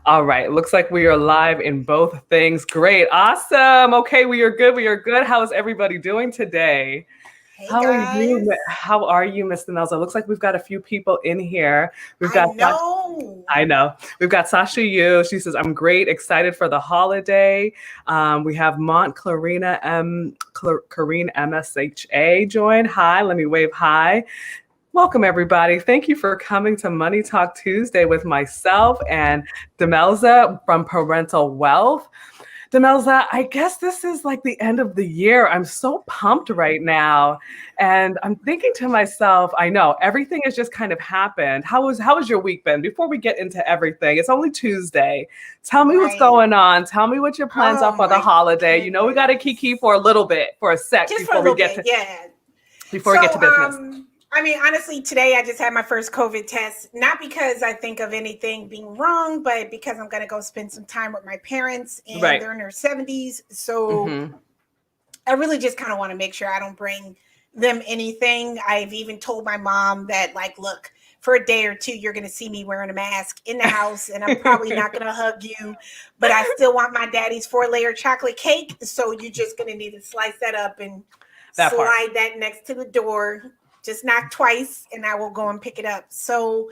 All right. Looks like we are live in both things. Great. Awesome. Okay, we are good. We are good. How is everybody doing today? Hey How are you? guys, How are you, Mr. Nelson? Looks like we've got a few people in here. We've I got know. I know. We've got Sasha Yu. She says, I'm great, excited for the holiday. We have Mont Clarina Corrine MSHA join. Hi, let me wave hi. Welcome, everybody. Thank you for coming to Money Talk Tuesday with myself and Demelza from Parental Wealth. Demelza, I guess this is like the end of the year. I'm so pumped right now. And I'm thinking to myself, I know everything has just kind of happened. How has your week been? Before we get into everything, it's only Tuesday. Tell me what's Right. going on. Tell me what your plans are Oh for the my holiday. You know, we got to goodness. kiki for a little bit, for a sec Just for a little bit, yeah. before we get to So, business. I mean, honestly, today I just had my first COVID test. Not because I think of anything being wrong, but because I'm gonna go spend some time with my parents, and Right. they're in their 70s. So Mm-hmm. I really just kind of want to make sure I don't bring them anything. I've even told my mom that, like, look, for a day or two, you're going to see me wearing a mask in the house, and I'm probably not going to hug you, but I still want my daddy's 4-layer chocolate cake. So you're just going to need to slice that up and That part. slide that next to the door. Just knock twice, and I will go and pick it up. So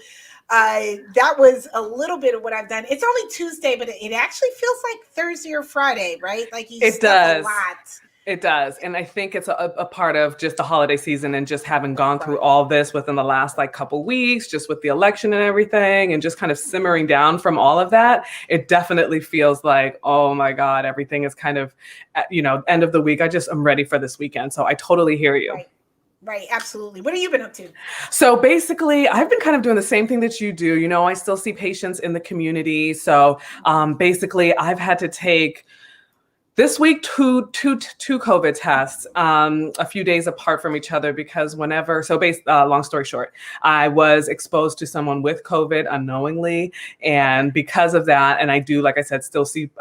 that was a little bit of what I've done. It's only Tuesday, but it actually feels like Thursday or Friday, right? Like you It stuff a does. lot. It does. And I think it's a part of just the holiday season and just having gone through Right. all this within the last like couple weeks, just with the election and everything, and just kind of simmering down from all of that. It definitely feels like, oh my God, everything is kind of, end of the week. I'm ready for this weekend. So I totally hear you. Right. Right. Absolutely. What have you been up to? So basically, I've been kind of doing the same thing that you do. You know, I still see patients in the community. So basically, I've had to take this week, two COVID tests, a few days apart from each other because long story short, I was exposed to someone with COVID unknowingly. And because of that, and I do, like I said, still see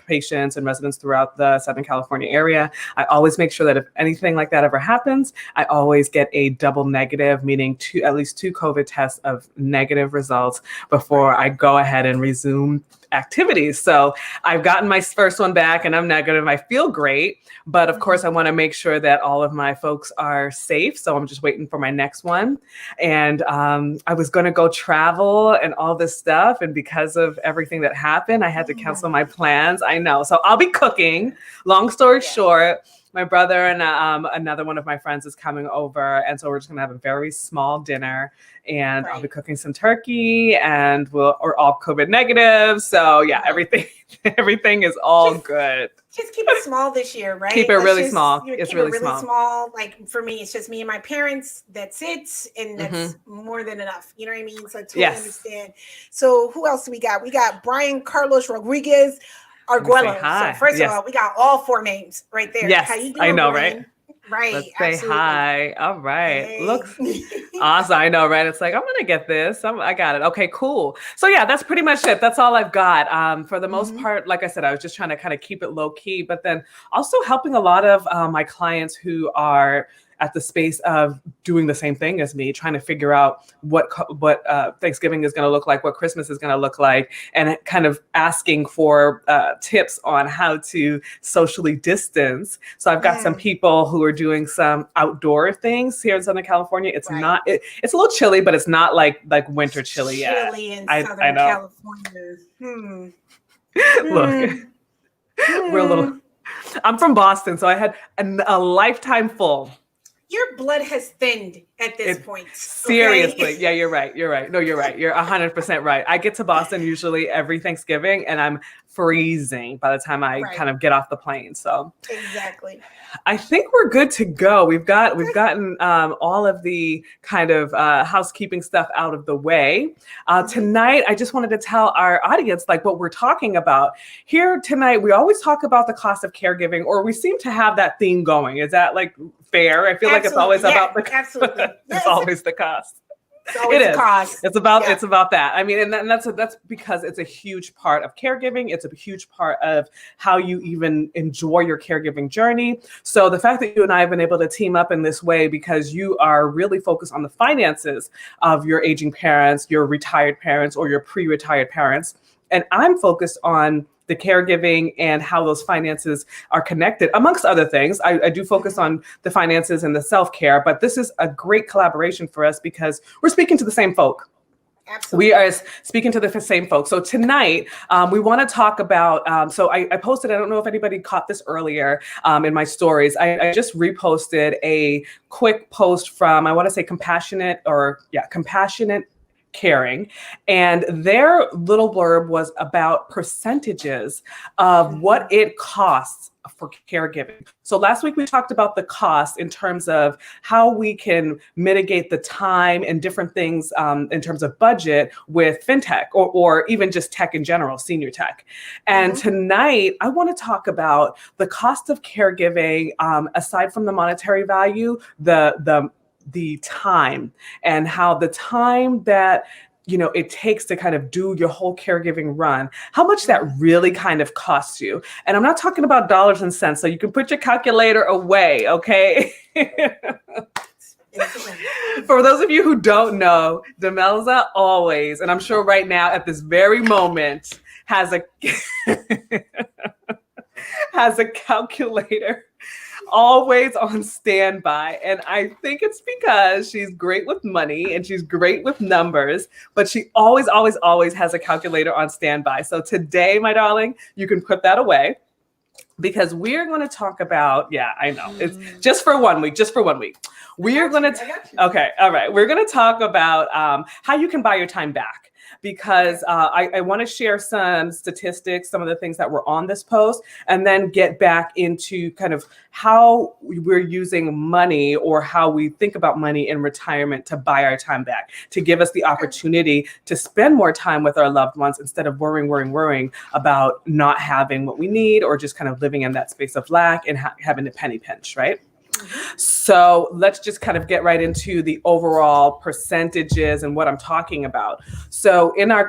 patients and residents throughout the Southern California area, I always make sure that if anything like that ever happens, I always get a double negative, meaning at least two COVID tests of negative results before I go ahead and resume activities. So I've gotten my first one back and I'm negative. I feel great. But of course, I want to make sure that all of my folks are safe. So I'm just waiting for my next one. And I was going to go travel and all this stuff. And because of everything that happened, I had to cancel my plans. I know. So I'll be cooking. Long story short, my brother and another one of my friends is coming over. And so we're just going to have a very small dinner. And I'll be cooking some turkey, and we're all COVID negative. So yeah, everything is all good. Just keep it small this year, right? Keep it really small. It's really small. Like for me, it's just me and my parents. That's it, and that's Mm-hmm. more than enough. You know what I mean? So I totally understand. So who else do we got? We got Brian Carlos Rodriguez Arguello. So first of all, we got all 4 names right there. Yes, How you doing, I know, Brian? right? Right. Let's say Absolutely. hi. All right. Hey. Looks awesome. I know, right? It's like, I'm going to get this. I got it. Okay, cool. So yeah, that's pretty much it. That's all I've got. For the most part, like I said, I was just trying to kind of keep it low key, but then also helping a lot of my clients who are at the space of doing the same thing as me, trying to figure out what Thanksgiving is going to look like, what Christmas is going to look like, and kind of asking for tips on how to socially distance. So I've got some people who are doing some outdoor things here in Southern California. It's not, it's a little chilly, but it's not like winter chilly yet. Chilly in Southern California. Look, we're a little, I'm from Boston, so I had a lifetime full. Your blood has thinned at this point. Seriously. Yeah, you're right. No, you're right. You're 100% right. I get to Boston usually every Thanksgiving and I'm freezing by the time I kind of get off the plane. So exactly. I think we're good to go. We've gotten all of the kind of housekeeping stuff out of the way. Tonight, I just wanted to tell our audience like what we're talking about. Here tonight, we always talk about the cost of caregiving, or we seem to have that theme going. Is that like fair? I feel like it's always about the absolutely. it's always the cost. It's always a cost. It's about that. I mean, and that's because it's a huge part of caregiving. It's a huge part of how you even enjoy your caregiving journey. So the fact that you and I have been able to team up in this way, because you are really focused on the finances of your aging parents, your retired parents, or your pre-retired parents, and I'm focused on the caregiving and how those finances are connected, amongst other things. I do focus on the finances and the self-care, but this is a great collaboration for us because we're speaking to the same folk. Absolutely. We are speaking to the same folks. So tonight, we want to talk about, so I posted, I don't know if anybody caught this earlier in my stories. I just reposted a quick post from, I want to say Compassionate Caring, and their little blurb was about percentages of what it costs for caregiving. So last week we talked about the cost in terms of how we can mitigate the time and different things in terms of budget with fintech or even just tech in general, senior tech. And tonight I want to talk about the cost of caregiving, aside from the monetary value, the time, and how the time that it takes to kind of do your whole caregiving run, how much that really kind of costs you. And I'm not talking about dollars and cents, so you can put your calculator away, okay? For those of you who don't know, Demelza always, and I'm sure right now at this very moment, has a has a calculator always on standby. And I think it's because she's great with money and she's great with numbers, but she always, always, always has a calculator on standby. So today, my darling, you can put that away, because we're going to talk about, I know, it's just for 1 week, We're going to, okay, all right. We're going to talk about how you can buy your time back. Because I want to share some statistics, some of the things that were on this post, and then get back into kind of how we're using money, or how we think about money in retirement, to buy our time back, to give us the opportunity to spend more time with our loved ones instead of worrying about not having what we need, or just kind of living in that space of lack and having a penny pinch, right? So let's just kind of get right into the overall percentages and what I'm talking about. So in my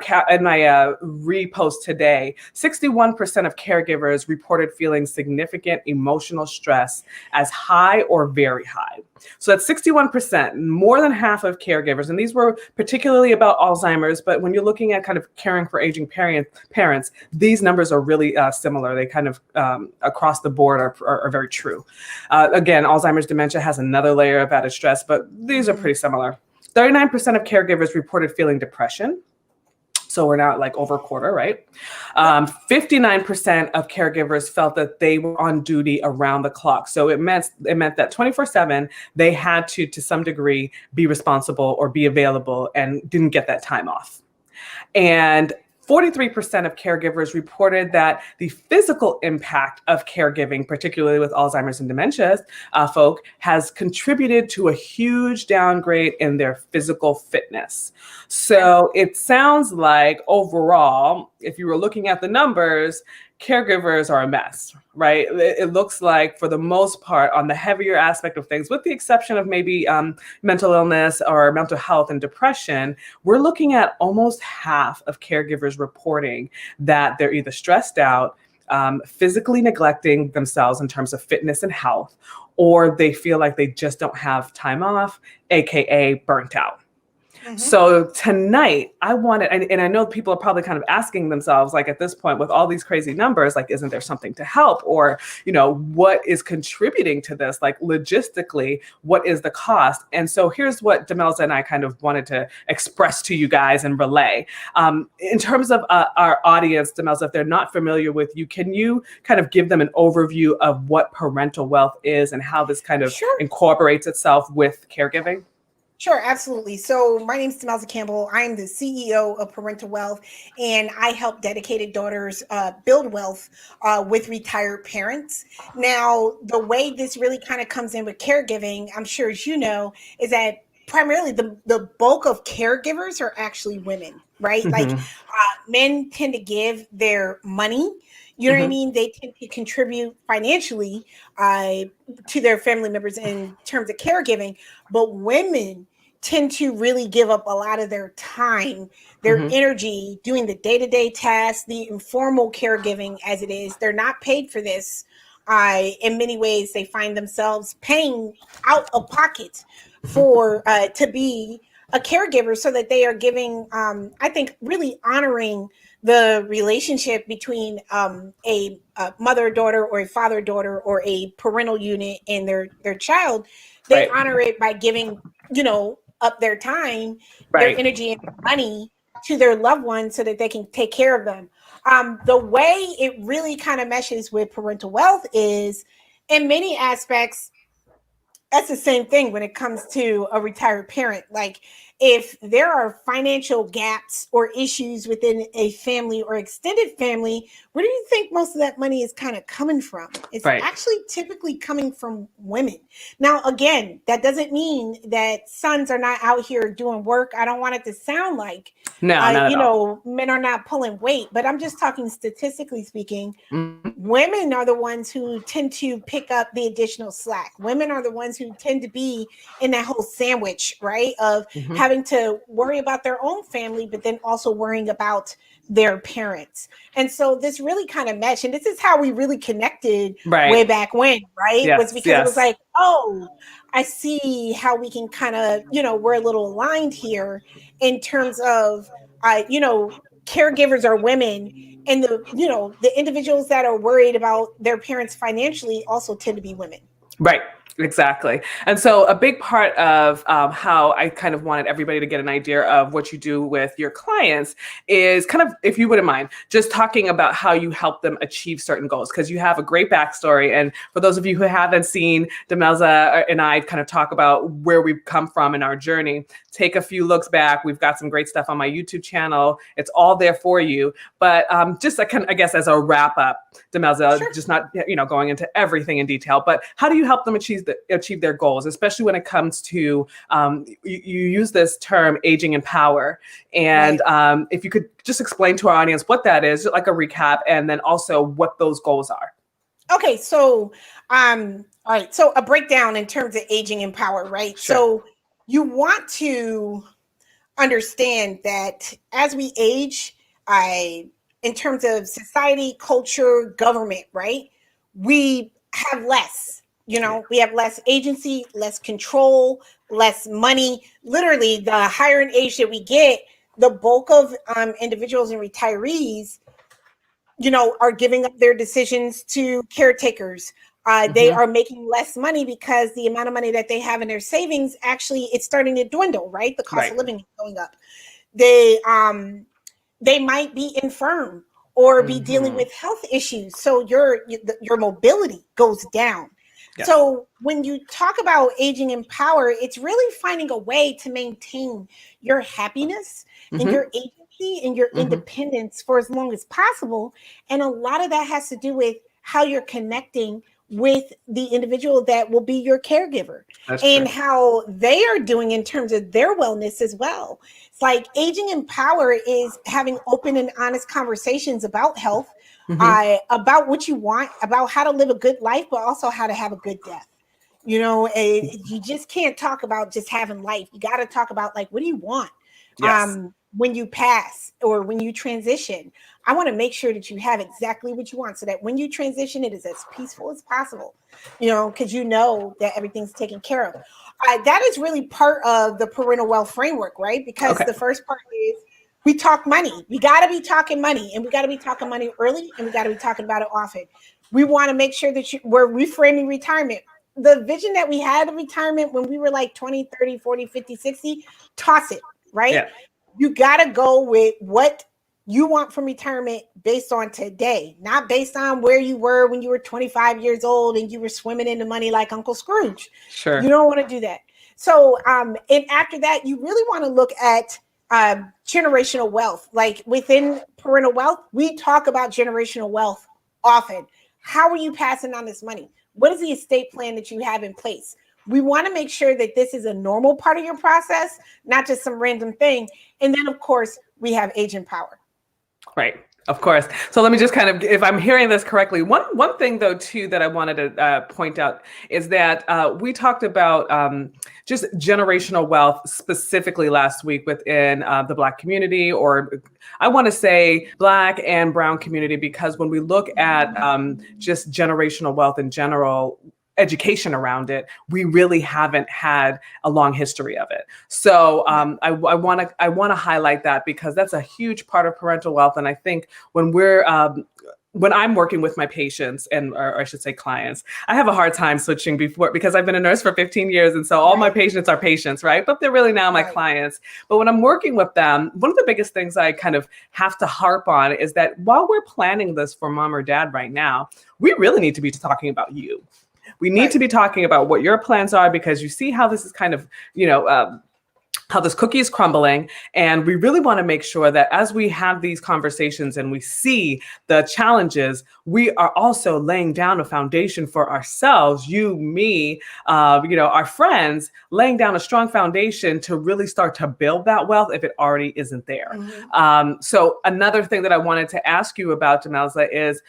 repost today, 61% of caregivers reported feeling significant emotional stress as high or very high. So that's 61%, more than half of caregivers. And these were particularly about Alzheimer's, but when you're looking at kind of caring for aging parents, these numbers are really similar. They kind of across the board are very true. Again, Alzheimer's dementia has another layer of added stress, but these are pretty similar. 39% of caregivers reported feeling depression. So we're not like over a quarter, right? 59% of caregivers felt that they were on duty around the clock. So it meant that 24/7, they had to some degree, be responsible or be available, and didn't get that time off. And 43% of caregivers reported that the physical impact of caregiving, particularly with Alzheimer's and dementia folk, has contributed to a huge downgrade in their physical fitness. So it sounds like overall, if you were looking at the numbers, caregivers are a mess, right? It looks like, for the most part, on the heavier aspect of things, with the exception of maybe mental illness or mental health and depression, we're looking at almost half of caregivers reporting that they're either stressed out, physically neglecting themselves in terms of fitness and health, or they feel like they just don't have time off, AKA burnt out. So tonight, I wanted, and I know people are probably kind of asking themselves, like, at this point, with all these crazy numbers, like, isn't there something to help? Or, what is contributing to this? Like, logistically, what is the cost? And so here's what Demelza and I kind of wanted to express to you guys and relay. In terms of our audience, Demelza, if they're not familiar with you, can you kind of give them an overview of what parental wealth is and how this kind of incorporates itself with caregiving? Sure, absolutely. So my name is Demelza Campbell. I'm the CEO of Parental Wealth, and I help dedicated daughters build wealth with retired parents. Now, the way this really kind of comes in with caregiving, I'm sure as you know, is that primarily the bulk of caregivers are actually women, right? Like men tend to give their money. You know what I mean? They tend to contribute financially to their family members in terms of caregiving, but women tend to really give up a lot of their time, their Hmm. energy doing the day-to-day tasks, the informal caregiving as it is. They're not paid for this. In many ways, they find themselves paying out of pocket Hmm. for to be a caregiver, so that they are giving, I think, really honoring the relationship between a mother-daughter or a father-daughter or a parental unit and their child. They Right. honor it by giving, up their time, their Right. energy, and money to their loved ones so that they can take care of them. The way it really kind of meshes with parental wealth is, in many aspects, that's the same thing when it comes to a retired parent. Like, if there are financial gaps or issues within a family or extended family, where do you think most of that money is kind of coming from? It's Right. actually typically coming from women. Now, again, that doesn't mean that sons are not out here doing work. I don't want it to sound like, No, not at all. men are not pulling weight, but I'm just talking statistically speaking. Mhm. Women are the ones who tend to pick up the additional slack. Women are the ones who tend to be in that whole sandwich, right? Of Mhm. having to worry about their own family, but then also worrying about their parents. And so this really kind of meshed. And this is how we really connected way Right. back when, right? Was Yes. because it was Yes. like, oh, I see how we can kind of, we're a little aligned here in terms of, caregivers are women, and the individuals that are worried about their parents financially also tend to be women. Right, exactly. And so, a big part of how I kind of wanted everybody to get an idea of what you do with your clients is kind of, if you wouldn't mind, just talking about how you help them achieve certain goals, because you have a great backstory. And for those of you who haven't seen Demelza and I kind of talk about where we've come from in our journey, take a few looks back. We've got some great stuff on my YouTube channel. It's all there for you. But just I guess as a wrap up, Demelza, Sure. just not going into everything in detail, but how do you help them achieve their goals, especially when it comes to you use this term aging in power, and Right. if you could just explain to our audience what that is, like a recap, and then also what those goals are. Okay. So, all right. So, a breakdown in terms of aging in power, right? Sure. So, you want to understand that as we age, I in terms of society, culture, government, right? We have less, Yeah. we have less agency, less control, less money. Literally, the higher in age that we get, the bulk of individuals and retirees, are giving up their decisions to caretakers. They Hmm. are making less money because the amount of money that they have in their savings, actually, it's starting to dwindle, right? The cost Right. of living is going up. They might be infirm or be dealing Hmm. with health issues, so your mobility goes down. Yes. So when you talk about aging in power, it's really finding a way to maintain your happiness and Hmm. your agency and your Hmm. independence for as long as possible. And a lot of that has to do with how you're connecting with the individual that will be your caregiver, That's and true. how they are doing in terms of their wellness as well. It's like aging in power is having open and honest conversations about health, Hmm. about what you want, about how to live a good life, but also how to have a good death. You just can't talk about just having life. You got to talk about, like, what do you want Yes. when you pass or when you transition. I want to make sure that you have exactly what you want, so that when you transition, it is as peaceful as possible, because that everything's taken care of. That is really part of the parental wealth framework, right? Because Okay. the first part is we talk money. We got to be talking money, and we got to be talking money early, and we got to be talking about it often. We want to make sure that we're reframing retirement. The vision that we had of retirement when we were like 20, 30, 40, 50, 60, toss it, right? Yeah. You got to go with what you want from retirement based on today, not based on where you were when you were 25 years old and you were swimming in the money like Uncle Scrooge. You Sure. don't want to do that. So, and after that, you really want to look at generational wealth. Like, within parental wealth, we talk about generational wealth often. How are you passing on this money? What is the estate plan that you have in place? We want to make sure that this is a normal part of your process, not just some random thing. And then, of course, we have agent power. Right. Of course. So let me just kind of, if I'm hearing this correctly, one thing though too that I wanted to point out is that we talked about just generational wealth specifically last week within the Black community, or I want to say Black and Brown community, because when we look at just generational wealth in general, education around it, we really haven't had a long history of it. So I want to highlight that, because that's a huge part of parental wealth. And I think when I'm working with my patients, or I should say clients, I have a hard time switching because I've been a nurse for 15 years. And so all my patients are patients, right? But they're really now my clients. But when I'm working with them, one of the biggest things I kind of have to harp on is that while we're planning this for mom or dad right now, we really need to be talking about you. We need to be talking about what your plans are, because you see how this is kind of, how this cookie is crumbling. And we really want to make sure that as we have these conversations and we see the challenges, we are also laying down a foundation for ourselves, you, me, our friends, laying down a strong foundation to really start to build that wealth if it already isn't there. So another thing that I wanted to ask you about, Demelza, is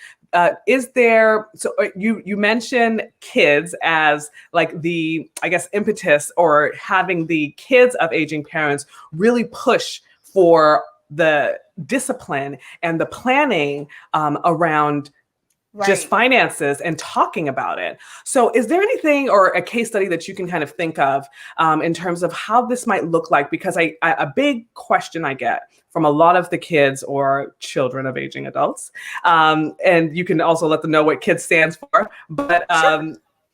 there, so you mentioned kids as like the, I guess, impetus, or having the kids of aging parents really push for the discipline and the planning around just finances and talking about it. So is there anything or a case study that you can kind of think of in terms of how this might look like? Because a big question I get from a lot of the kids or children of aging adults, and you can also let them know what KIDS stands for, but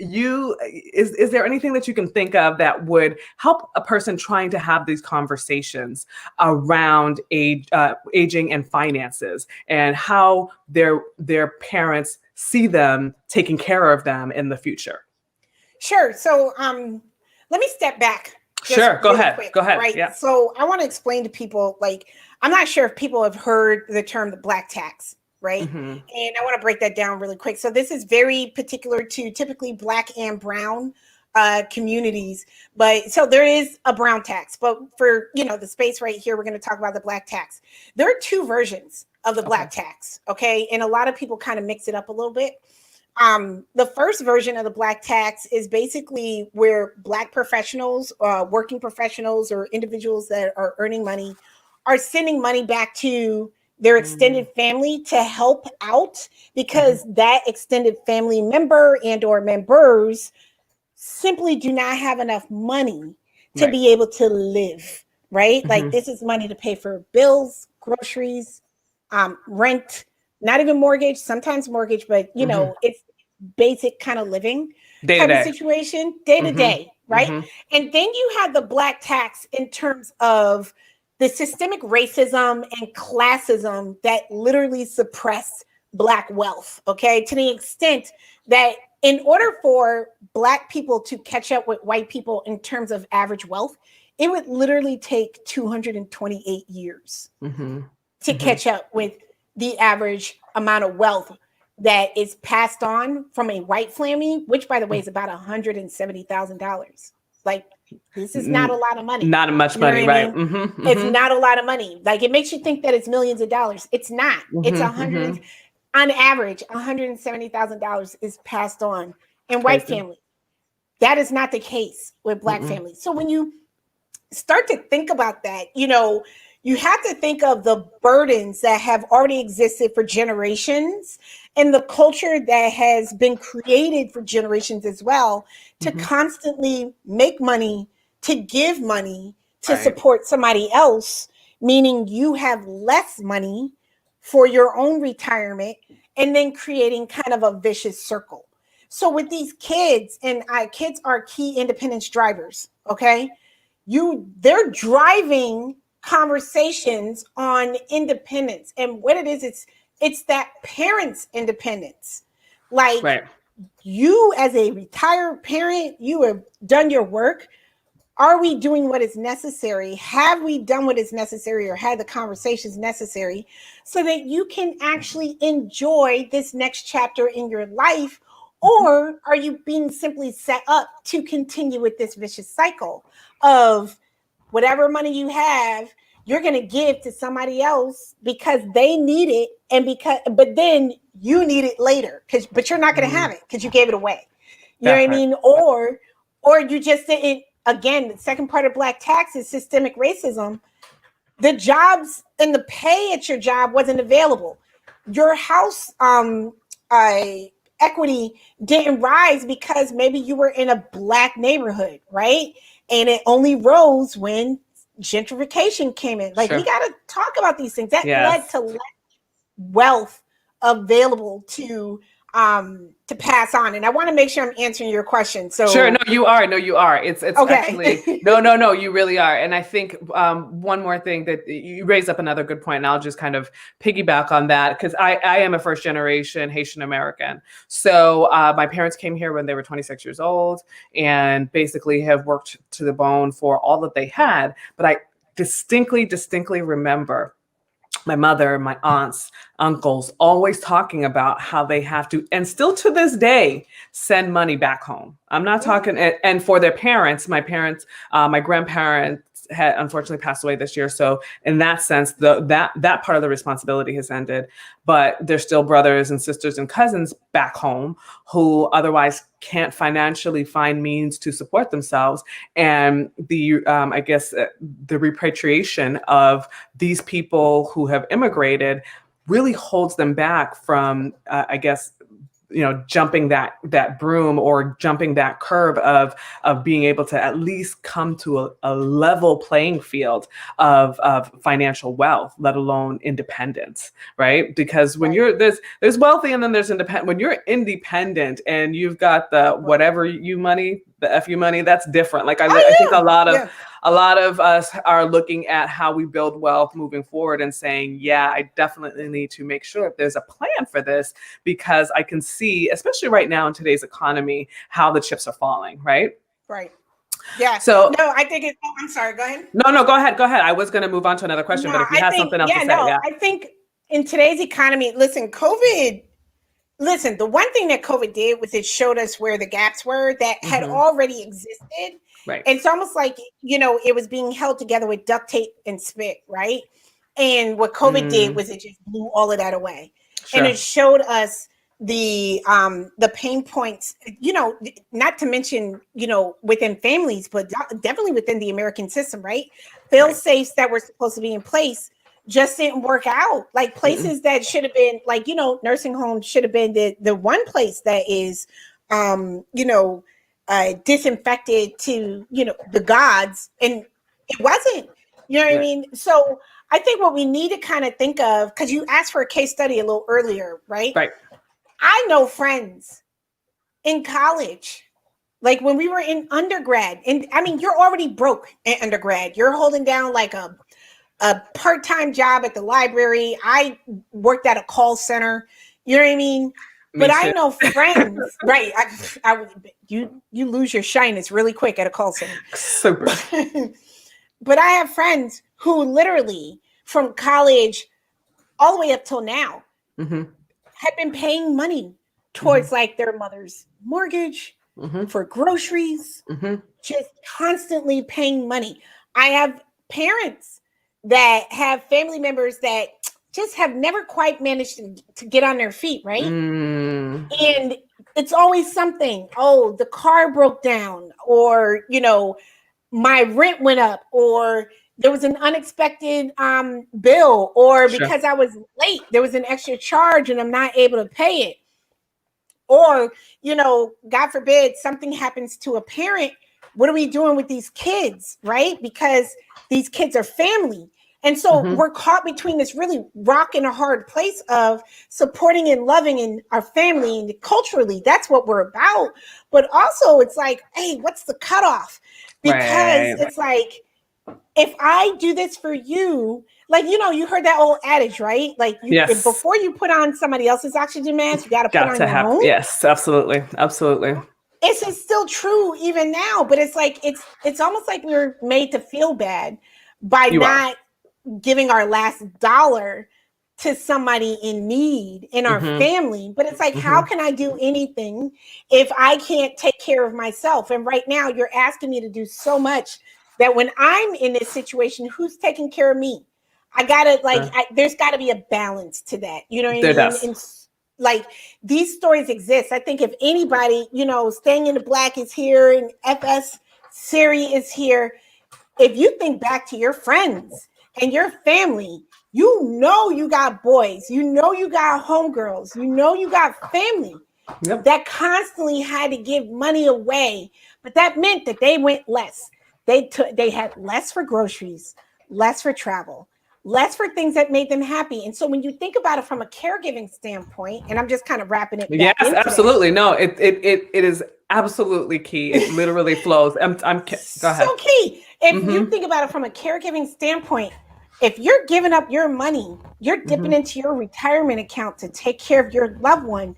is there anything that you can think of that would help a person trying to have these conversations around aging and finances, and how their parents see them taking care of them in the future? Sure. So let me step back. Sure. Go ahead. Go ahead. Right. Yeah. So I want to explain to people, like, I'm not sure if people have heard the term the Black tax. Right. And I want to break that down really quick. So this is very particular to typically Black and Brown communities. But so there is a Brown tax, but for, the space right here, we're going to talk about the Black tax. There are two versions of the Black tax. Okay. And a lot of people kind of mix it up a little bit. The first version of the Black tax is basically where Black professionals, working professionals, or individuals that are earning money are sending money back to their extended family to help out, because that extended family member and or members simply do not have enough money to be able to live, right? Like, this is money to pay for bills, groceries, rent, not even mortgage, sometimes mortgage, but it's basic kind of living type of situation, day to day, right? And then you have the Black tax in terms of the systemic racism and classism that literally suppress Black wealth, okay? To the extent that in order for Black people to catch up with white people in terms of average wealth, it would literally take 228 years to catch up with the average amount of wealth that is passed on from a white family, which, by the way, is about $170,000. Like, this is not a lot of money. Not much money, right? It's not a lot of money. Like, it makes you think that it's millions of dollars. It's not. It's on average, $170,000 is passed on in white families. That is not the case with Black families. So when you start to think about that, you have to think of the burdens that have already existed for generations, and the culture that has been created for generations as well, to constantly make money, to give money, to support somebody else, meaning you have less money for your own retirement, and then creating kind of a vicious circle. So with these kids, and kids are key independence drivers, okay? They're driving conversations on independence, and what it is, it's that parents' independence. Like, you as a retired parent, you have done your work. Are we doing what is necessary? Have we done what is necessary, or had the conversations necessary, so that you can actually enjoy this next chapter in your life? Or are you being simply set up to continue with this vicious cycle of whatever money you have, you're going to give to somebody else because they need it, but then you need it later, but you're not going to have it because you gave it away. You know what I mean? Or you just didn't again, the second part of Black tax is systemic racism. The jobs and the pay at your job wasn't available. Your house equity didn't rise because maybe you were in a Black neighborhood, right? And it only rose when gentrification came in. Like, we got to talk about these things. That led to less wealth available to pass on. And I want to make sure I'm answering your question. So sure, no, you are. It's okay. Actually no, you really are. And I think one more thing that you raise up another good point, and I'll just kind of piggyback on that, because I am a first generation Haitian American. So my parents came here when they were 26 years old, and basically have worked to the bone for all that they had. But I distinctly remember my mother, my aunts, uncles always talking about how they have to, and still to this day, send money back home. I'm not talking, and for their parents, my grandparents had unfortunately passed away this year. So in that sense, that part of the responsibility has ended. But there's still brothers and sisters and cousins back home who otherwise can't financially find means to support themselves. And the the repatriation of these people who have immigrated really holds them back from jumping that broom or jumping that curve of being able to at least come to a level playing field of financial wealth, let alone independence, right? Because when you're there's wealthy and then there's independent. When you're independent and you've got the whatever you money, the FU money, that's different. Like I think a lot of us are looking at how we build wealth moving forward and saying, yeah, I definitely need to make sure that there's a plan for this, because I can see, especially right now in today's economy, how the chips are falling, right? Right. Yeah. So no, I think I'm sorry, go ahead. No, go ahead. I was going to move on to another question, but if you have something else to say. I think in today's economy, the one thing that COVID did was it showed us where the gaps were that had already existed. Right. And it's almost like, it was being held together with duct tape and spit, right? And what COVID did was it just blew all of that away. Sure. And it showed us the pain points, not to mention, within families, but definitely within the American system, right? Fail safes that were supposed to be in place just didn't work out. Like places that should have been like, nursing homes should have been the one place that is, disinfected to, the gods, and it wasn't, what I mean? So I think what we need to kind of think of, because you asked for a case study a little earlier, right? Right. I know friends in college, like when we were in undergrad, and I mean, you're already broke in undergrad. You're holding down like a part-time job at the library. I worked at a call center. You know what I mean? But I know friends, right? You lose your shyness really quick at a call center. Super. But I have friends who literally from college all the way up till now have been paying money towards like their mother's mortgage, for groceries, just constantly paying money. I have parents that have family members that just have never quite managed to get on their feet, right? And it's always something. Oh, the car broke down, or, my rent went up, or there was an unexpected bill, or because I was late, there was an extra charge and I'm not able to pay it. Or, God forbid, something happens to a parent. What are we doing with these kids, right? Because these kids are family. And so we're caught between this really rock and a hard place of supporting and loving in our family, and culturally, that's what we're about. But also it's like, hey, what's the cutoff? Because it's like, if I do this for you, like, you heard that old adage, right? Like if before you put on somebody else's oxygen mask, you got to put on your own. Yes, absolutely. Absolutely. It's still true even now, but it's like, it's almost like we were made to feel bad by not giving our last dollar to somebody in need in our family. But it's like, how can I do anything if I can't take care of myself? And right now you're asking me to do so much that when I'm in this situation, who's taking care of me? I gotta there's gotta be a balance to that. You know what I mean? And like these stories exist. I think if anybody, Staying in the Black is here, and FS Siri is here. If you think back to your friends and your family, you got boys, you got homegirls, you got family that constantly had to give money away, but that meant that they went less. They had less for groceries, less for travel, less for things that made them happy. And so when you think about it from a caregiving standpoint, and I'm just kind of wrapping it back into absolutely. No, it is absolutely key. It literally flows. Go ahead. So key. If you think about it from a caregiving standpoint, if you're giving up your money, you're dipping into your retirement account to take care of your loved one,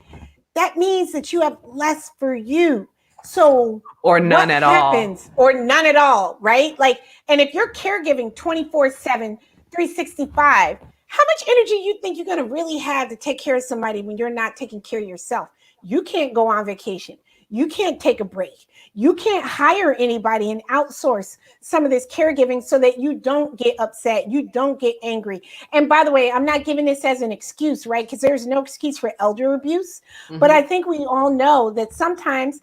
that means that you have less for you. So or none at all. Or none at all, right? Like, and if you're caregiving 24/7, 365, how much energy you think you're going to really have to take care of somebody when you're not taking care of yourself? You can't go on vacation. You can't take a break. You can't hire anybody and outsource some of this caregiving so that you don't get upset. You don't get angry. And by the way, I'm not giving this as an excuse, right? Because there's no excuse for elder abuse. But I think we all know that sometimes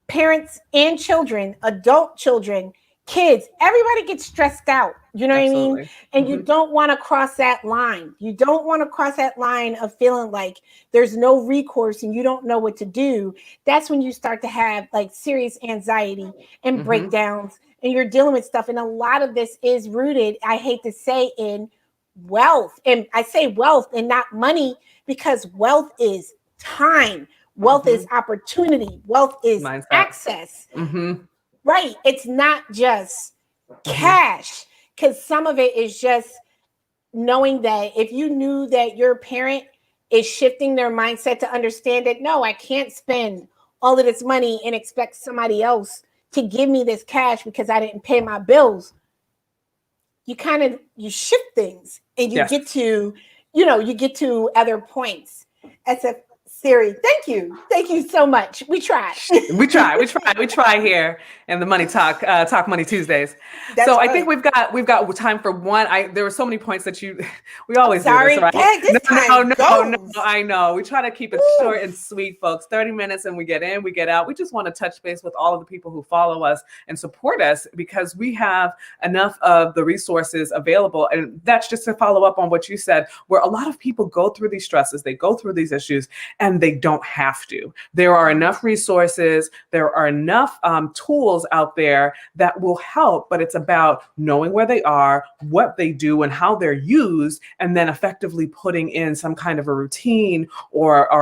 parents and children, adult children, kids, everybody gets stressed out. You know what I mean? And you don't want to cross that line. You don't want to cross that line of feeling like there's no recourse and you don't know what to do. That's when you start to have like serious anxiety and breakdowns, and you're dealing with stuff. And a lot of this is rooted, I hate to say, in wealth. And I say wealth and not money, because wealth is time. Wealth is opportunity. Wealth is mindset. Access. Right. It's not just cash, because some of it is just knowing that if you knew that your parent is shifting their mindset to understand that, no, I can't spend all of this money and expect somebody else to give me this cash because I didn't pay my bills. You shift things and you get to, you get to other points. As a Siri, thank you so much. We try here in the Money Talk Money Tuesdays. That's so right. I think we've got time for one. There were so many points that we always do this, right? No, I know. We try to keep it short and sweet, folks. 30 minutes and we get in, we get out. We just want to touch base with all of the people who follow us and support us, because we have enough of the resources available. And that's just to follow up on what you said, where a lot of people go through these stresses, they go through these issues, and they don't have to. There are enough resources, there are enough tools out there that will help, but it's about knowing where they are, what they do, and how they're used, and then effectively putting in some kind of a routine or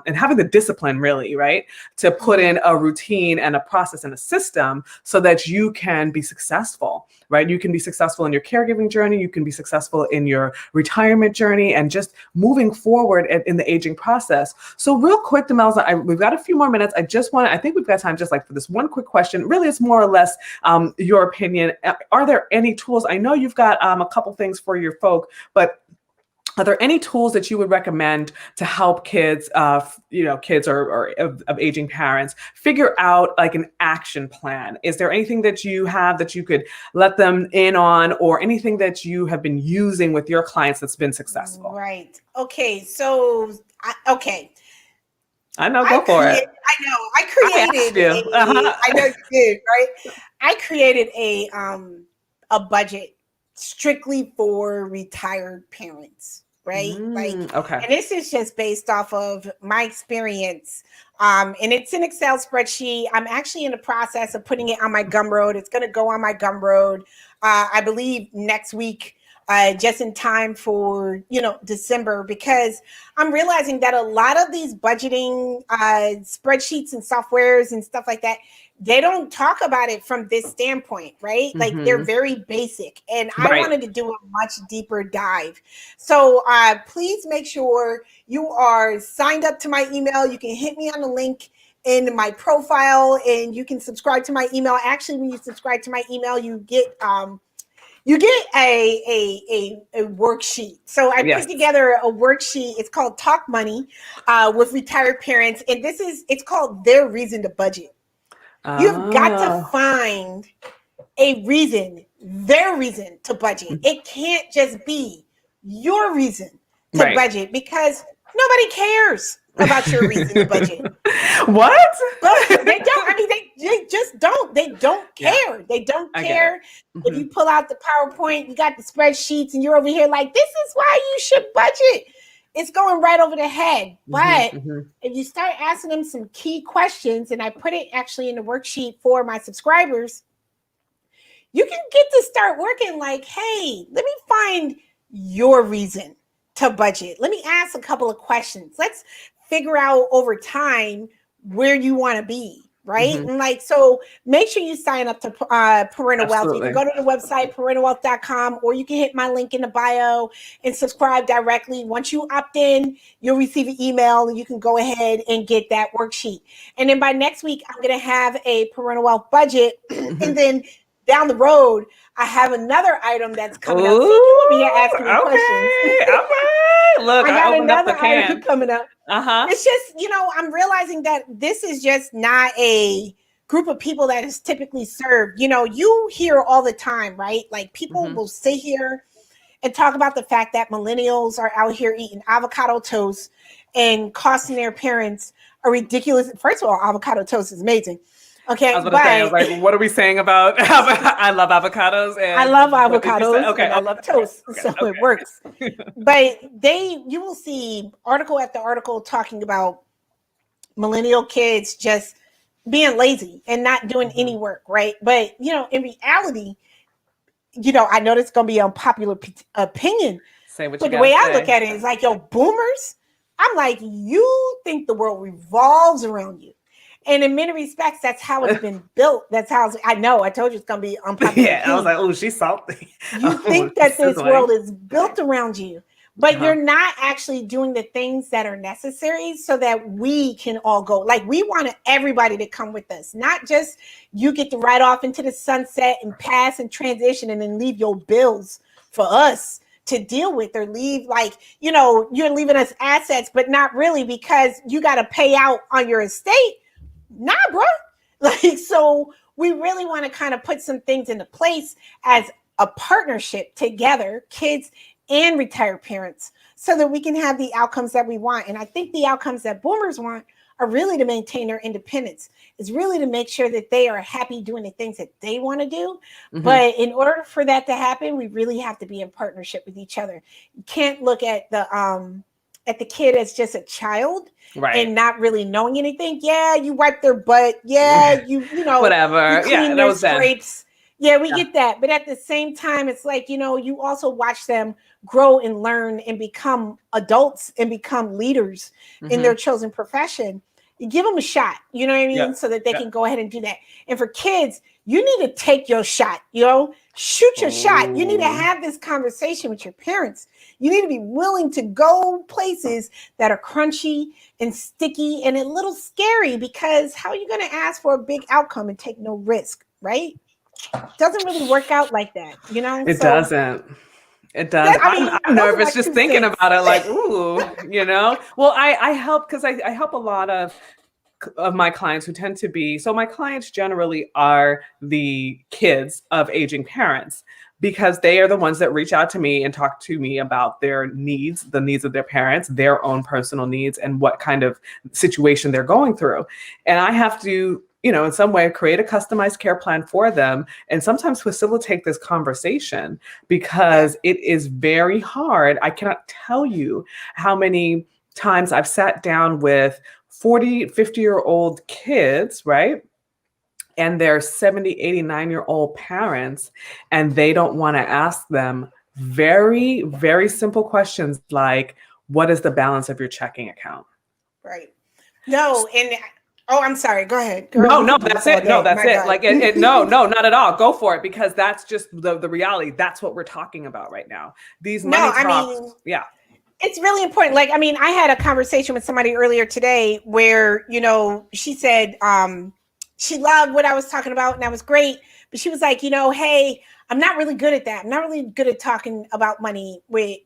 and having the discipline, really, right, to put in a routine and a process and a system so that you can be successful, right? You can be successful in your caregiving journey, you can be successful in your retirement journey, and just moving forward in the aging process. So real quick, Demelza, we've got a few more minutes. I think we've got time just like for this one quick question. Really, it's more or less your opinion. Are there any tools? I know you've got a couple things for your folk, but are there any tools that you would recommend to help kids, kids or of aging parents figure out like an action plan? Is there anything that you have that you could let them in on, or anything that you have been using with your clients that's been successful? Right. Okay. So, I know, go for it. I know. I created I know you did, right? I created a budget strictly for retired parents, right? Okay. And this is just based off of my experience. And it's an Excel spreadsheet. I'm actually in the process of putting it on my Gumroad. It's going to go on my Gumroad, I believe next week. Just in time for, December, because I'm realizing that a lot of these budgeting spreadsheets and softwares and stuff like that, they don't talk about it from this standpoint, right? Like they're very basic, and I wanted to do a much deeper dive. So please make sure you are signed up to my email. You can hit me on the link in my profile and you can subscribe to my email. Actually, when you subscribe to my email, you get a worksheet. So I put together a worksheet. It's called Talk Money with Retired Parents. And it's called Their Reason to Budget. You've got to find their reason to budget. It can't just be your reason to budget, because nobody cares. about your reason to budget. What? But they don't. I mean, they just don't. They don't care. Yeah, They don't I get care. it. If Hmm. you pull out the PowerPoint, you got the spreadsheets, and you're over here like, this is why you should budget. It's going right over the head. Hmm. But Hmm. if you start asking them some key questions, and I put it actually in the worksheet for my subscribers, you can get to start working like, hey, let me find your reason to budget. Let me ask a couple of questions. Let's figure out over time where you want to be, right? Hmm. And like, so make sure you sign up to Parental Wealth. You can Absolutely. go to the website, parentalwealth.com, or you can hit my link in the bio and subscribe directly. Once you opt in, you'll receive an email and you can go ahead and get that worksheet. And then by next week, I'm going to have a Parental Wealth budget. And Hmm. then down the road, I have another item that's coming up. See, you over here Ooh, asking me questions. okay. All right. Look, I I got opened up another the item can. coming up. Uh-huh. It's just, I'm realizing that this is just not a group of people that is typically served. You hear all the time, right? Like people Hmm. will sit here and talk about the fact that millennials are out here eating avocado toast and costing their parents a ridiculous. First of all, avocado toast is amazing. I Okay, was going to say, I was but like, what are we saying about I love avocados I and love what did you say? avocados Okay, and I okay, love toast, okay, so it works. But you will see article after article talking about millennial kids just being lazy and not doing okay. any work, right? But in reality, I know this is gonna be an unpopular opinion, Say what you but the got to way I look say. at it is like, yo, boomers. I'm like, you think the world revolves around you. And in many respects, that's how it's been built. That's how I know. I told you it's going to be unpopular Yeah, I was opinion. like, oh, she's salty. You Oh, think she's that this sizzling. world is built around you, but Uh-huh. you're not actually doing the things that are necessary so that we can all go. Like we want everybody to come with us, not just you get to ride off into the sunset and pass and transition and then leave your bills for us to deal with, or leave like, you're leaving us assets, but not really, because you got to pay out on your estate. Nah, bro. Like, so we really want to kind of put some things into place as a partnership together, kids and retired parents, so that we can have the outcomes that we want. And I think the outcomes that boomers want are really to maintain their independence, is really to make sure that they are happy doing the things that they want to do. Hmm. But in order for that to happen, we really have to be in partnership with each other. You can't look at the kid as just a child Right. and not really knowing anything. Yeah, you wipe their butt. Yeah, you Whatever. Yeah, clean that their was then. scrapes. Yeah, we Yeah. get that. But at the same time, it's like, you also watch them grow and learn and become adults and become leaders in Hmm. their chosen profession. You give them a shot, you know what I mean? Yep. So that they Yep. can go ahead and do that. And for kids, you need to take your shot, shoot your shot. You need to Oh. have this conversation with your parents. You need to be willing to go places that are crunchy and sticky and a little scary, because how are you going to ask for a big outcome and take no risk, right? Doesn't really work out like that, It So doesn't. It does. I'm those are nervous my just two thinking cents. about it. Like, ooh. Well, I help because I help a lot of my clients who tend to be, so my clients generally are the kids of aging parents, because they are the ones that reach out to me and talk to me about their needs, the needs of their parents, their own personal needs, and what kind of situation they're going through. And I have to, in some way create a customized care plan for them and sometimes facilitate this conversation, Yeah, because it is very hard. I cannot tell you how many times I've sat down with 40, 50-year-old kids, right? And their 70, 89-year-old parents, and they don't want to ask them very, very simple questions like, what is the balance of your checking account? right. No, and I'm sorry. Go ahead, girl. No, You no, could do that's this all it. No, day. that's My it. God. Like no, no, not at all. Go for it, because that's just the reality. That's what we're talking about right now. These No, money I talks. mean, Yeah. it's really important. Like, I mean, I had a conversation with somebody earlier today where, she said she loved what I was talking about and that was great. But she was like, hey, I'm not really good at that. I'm not really good at talking about money with,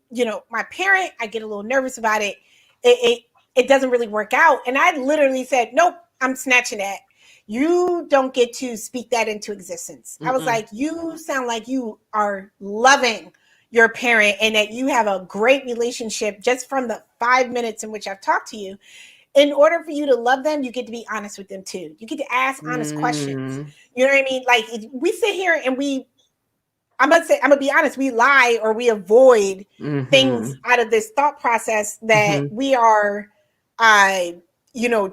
my parent. I get a little nervous about it. It doesn't really work out. And I literally said, nope, I'm snatching that. You don't get to speak that into existence. I was Mm-mm. like, you sound like you are loving your parent and that you have a great relationship just from the 5 minutes in which I've talked to you. in order for you to love them, you get to be honest with them too. You get to ask honest questions. You know what I mean? Like if we sit here and I'm gonna be honest, we lie or we avoid things out of this thought process that we are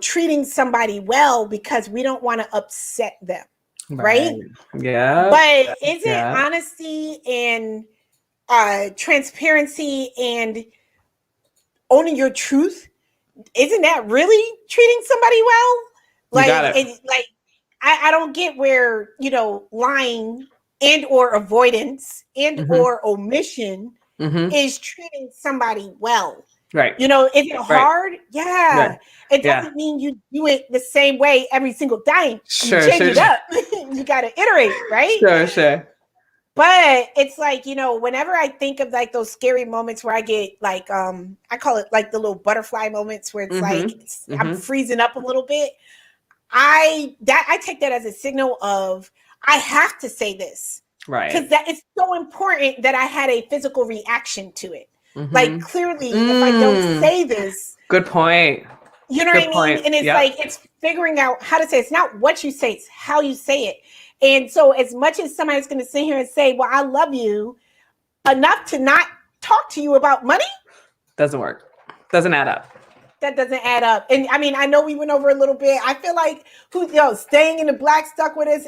treating somebody well because we don't want to upset them. Right? Yeah. But isn't honesty and transparency and owning your truth, isn't that really treating somebody well? Like, I don't get where, lying and or avoidance and or omission is treating somebody well. Right. Is it hard? Yeah. Right. It doesn't mean you do it the same way every single time. Sure. You change it up. You got to iterate, right? Sure. But it's like, whenever I think of like those scary moments where I get like, I call it like the little butterfly moments where it's like, I'm freezing up a little bit. I take that as a signal of, I have to say this. Right. Because that is so important that I had a physical reaction to it. Like clearly, if I don't say this. Good point. You know what I mean? And it's like, it's figuring out how to say it. It's not what you say, it's how you say it. And so as much as somebody's going to sit here and say, well, I love you enough to not talk to you about money. Doesn't work. Doesn't add up. That doesn't add up. And I mean, I know we went over a little bit. I feel like Staying in the Black stuck with us.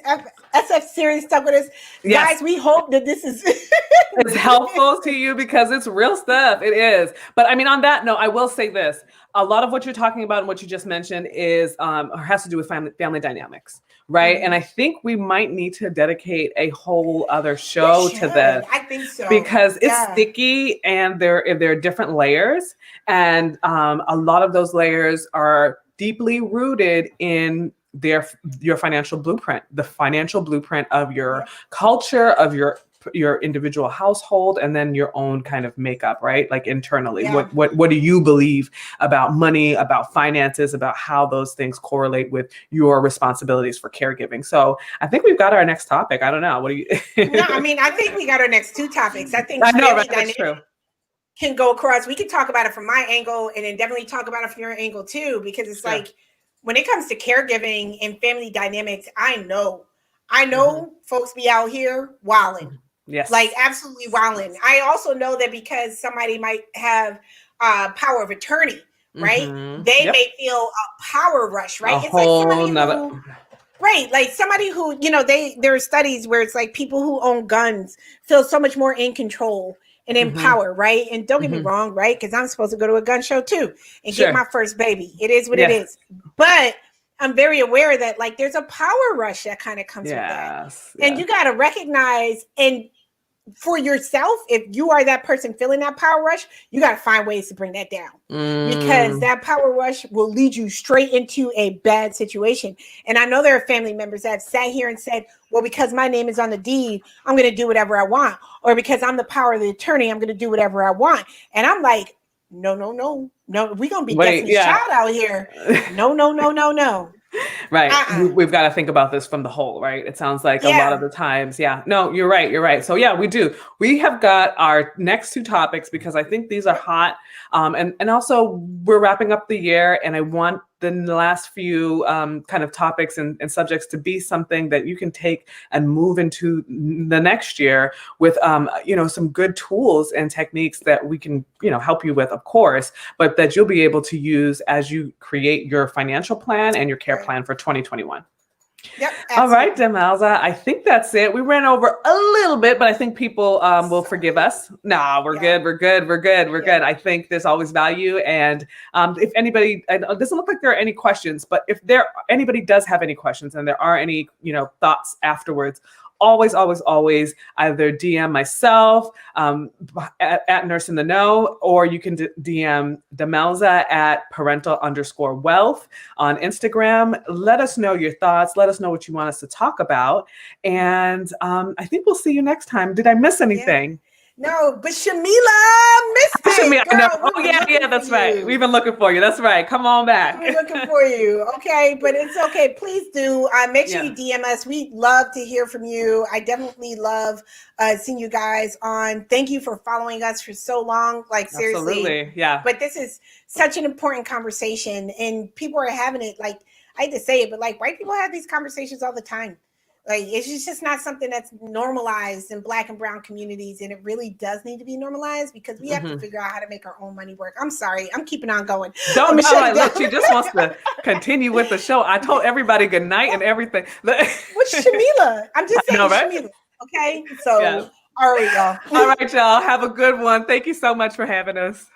SF series stuck with us. Yes. Guys, we hope that this is it's helpful to you because it's real stuff. It is. But I mean, on that note, I will say this. A lot of what you're talking about and what you just mentioned is has to do with family dynamics, right? And I think we might need to dedicate a whole other show to this. I think so. Because it's sticky and there are different layers. And a lot of those layers are deeply rooted in your financial blueprint, the financial blueprint of your culture, of your individual household, and then your own kind of makeup, right? Like internally, what do you believe about money, about finances, about how those things correlate with your responsibilities for caregiving? So I think we've got our next topic. I don't know. What do you? No, I mean, I think we got our next two topics. I think that's true. Can go across. We can talk about it from my angle and then definitely talk about it from your angle too, because it's like when it comes to caregiving and family dynamics, I know folks be out here wilding. Yes. Like absolutely wilding. I also know that because somebody might have power of attorney, right? They may feel a power rush, right? It's like somebody right. Like somebody who, there are studies where it's like people who own guns feel so much more in control and in power, right? And don't get me wrong, right? Because I'm supposed to go to a gun show too and get my first baby. It is what it is. But I'm very aware that like there's a power rush that kind of comes with that. And you got to recognize and for yourself, if you are that person feeling that power rush, you got to find ways to bring that down because that power rush will lead you straight into a bad situation. And I know there are family members that have sat here and said, well, because my name is on the deed, I'm going to do whatever I want. Or because I'm the power of the attorney, I'm going to do whatever I want. And I'm like, no, we're going to be definitely shot out here. No. Right. We've got to think about this from the whole, right? It sounds like a lot of the times. Yeah, no, you're right. So yeah, we do. We have got our next two topics because I think these are hot. And also we're wrapping up the year and I want the last few kind of topics and subjects to be something that you can take and move into the next year with, some good tools and techniques that we can, help you with, of course, but that you'll be able to use as you create your financial plan and your care plan for 2021. Yep. All right, Demelza. I think that's it. We ran over a little bit, but I think people will forgive us. No, we're good. We're good. I think there's always value. And if anybody, it doesn't look like there are any questions, but if anybody does have any questions and there are any, thoughts afterwards, always either DM myself at Nurse in the Know, or you can DM Demelza at Parental_wealth on Instagram. Let us know your thoughts. Let us know what you want us to talk about. And I think we'll see you next time. Did I miss anything? No, but Shamila missed Shamil, it, I know. girl. Oh, We've been yeah, looking for that's right. We've you. been looking for you. That's right. Come on back. We're looking for you. Okay, but it's okay. Please do. Make sure Yeah, you DM us. We love to hear from you. I definitely love seeing you guys on. Thank you for following us for so long. Like, seriously. absolutely. Yeah. But this is such an important conversation, and people are having it. Like, I hate to say it, but like white people have these conversations all the time. Like, it's just not something that's normalized in Black and brown communities, and it really does need to be normalized because we have to Hmm. figure out how to make our own money work. I'm sorry, I'm keeping on going. I'm Don't gonna know. shut it Like, down. look, she just wants to continue with the show. I told everybody good night and everything. What's Shamila? I'm just I know, saying right? Shamila. Okay, Yeah. so all right, y'all. All right, y'all. Have a good one. Thank you so much for having us.